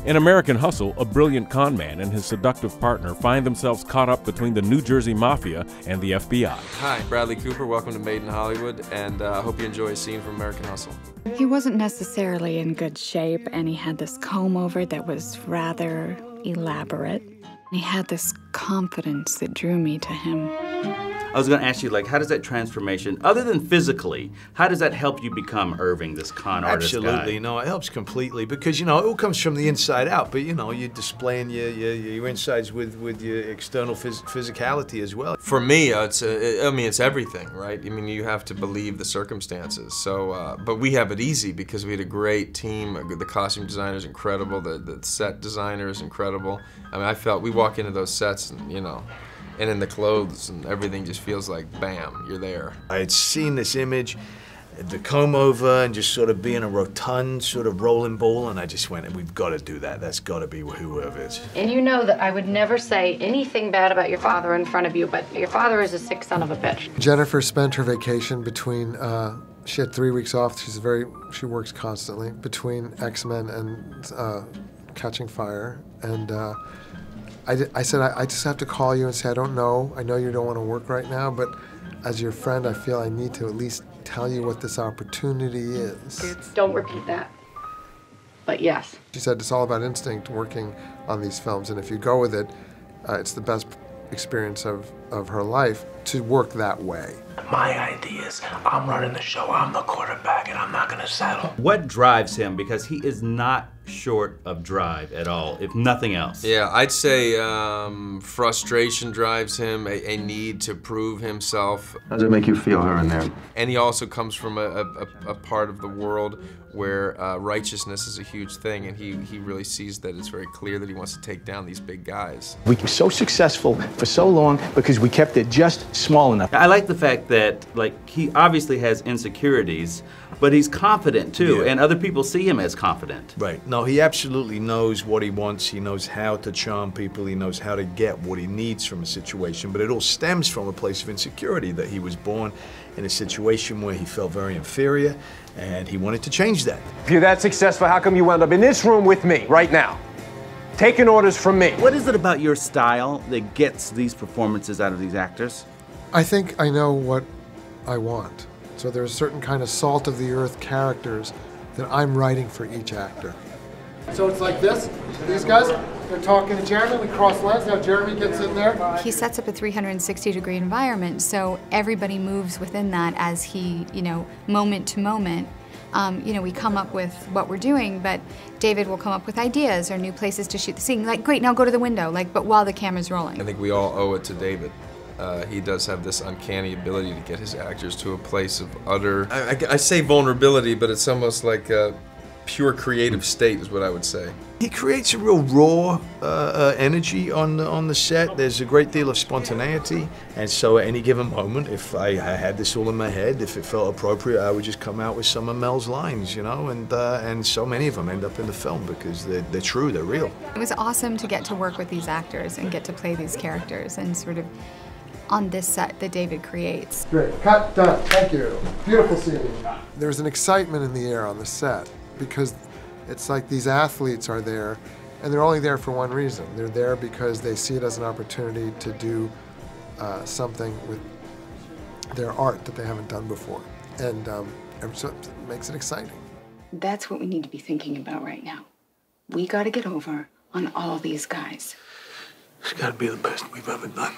In American Hustle, a brilliant con man and his seductive partner find themselves caught up between the New Jersey mafia and the FBI. Hi, Bradley Cooper. Welcome to Made in Hollywood, and I hope you enjoy a scene from American Hustle. He wasn't necessarily in good shape, and he had this comb-over that was rather elaborate. He had this confidence that drew me to him. I was going to ask you, like, how does that transformation, other than physically, how does that help you become Irving, this con artist Absolutely, guy? no, it helps completely because, you know, it all comes from the inside out, but, you know, you're displaying your insides with your external physicality as well. For me, it's everything, right? I mean, you have to believe the circumstances. So, but we have it easy because we had a great team. The costume designer is incredible. The set designer is incredible. I mean, I felt we walk into those sets and, you know, and in the clothes and everything just feels like, bam, you're there. I had seen this image, the comb over and just sort of being a rotund sort of rolling ball, and I just went, we've got to do that. That's got to be whoever it is. And you know that I would never say anything bad about your father in front of you, but your father is a sick son of a bitch. Jennifer spent her vacation between, she had 3 weeks off. She works constantly between X-Men and Catching Fire. And I said, I just have to call you and say, I don't know. I know you don't want to work right now, but as your friend, I feel I need to at least tell you what this opportunity is. Don't repeat that. But yes. She said it's all about instinct working on these films, and if you go with it, it's the best experience of her life to work that way. My idea is I'm running the show, I'm the quarterback, and I'm not gonna settle. What drives him? Because he is not short of drive at all, if nothing else. Yeah, I'd say frustration drives him, a need to prove himself. How does it make you feel, her in there? And he also comes from a part of the world where righteousness is a huge thing, and he really sees that it's very clear that he wants to take down these big guys. We were so successful for so long because we kept it just small enough. I like the fact that, like, he obviously has insecurities, but he's confident too, Yeah. and other people see him as confident. Right. No, he absolutely knows what he wants. He knows how to charm people. He knows how to get what he needs from a situation, but it all stems from a place of insecurity, that he was born in a situation where he felt very inferior, and he wanted to change that. If you're that successful, how come you wound up in this room with me right now, taking orders from me? What is it about your style that gets these performances out of these actors? I think I know what I want. So there's a certain kind of salt-of-the-earth characters that I'm writing for each actor. So it's like this. These guys, they're talking to Jeremy. We cross legs. Now Jeremy gets in there. He sets up a 360-degree environment, so everybody moves within that as he, you know, moment to moment. You know, we come up with what we're doing, but David will come up with ideas or new places to shoot the scene. Like, great, now go to the window, like, but while the camera's rolling. I think we all owe it to David. He does have this uncanny ability to get his actors to a place of utter, I say vulnerability, but it's almost like a pure creative state is what I would say. He creates a real raw energy on the set. There's a great deal of spontaneity, and so at any given moment, if I had this all in my head, if it felt appropriate, I would just come out with some of Mel's lines, you know, and so many of them end up in the film because they're true, they're real. It was awesome to get to work with these actors and get to play these characters and sort of on this set that David creates. Great. Cut. Done. Thank you. Beautiful scene. There's an excitement in the air on the set because it's like these athletes are there, and they're only there for one reason. They're there because they see it as an opportunity to do something with their art that they haven't done before. And so it makes it exciting. That's what we need to be thinking about right now. We got to get over on all these guys. It's got to be the best we've ever done.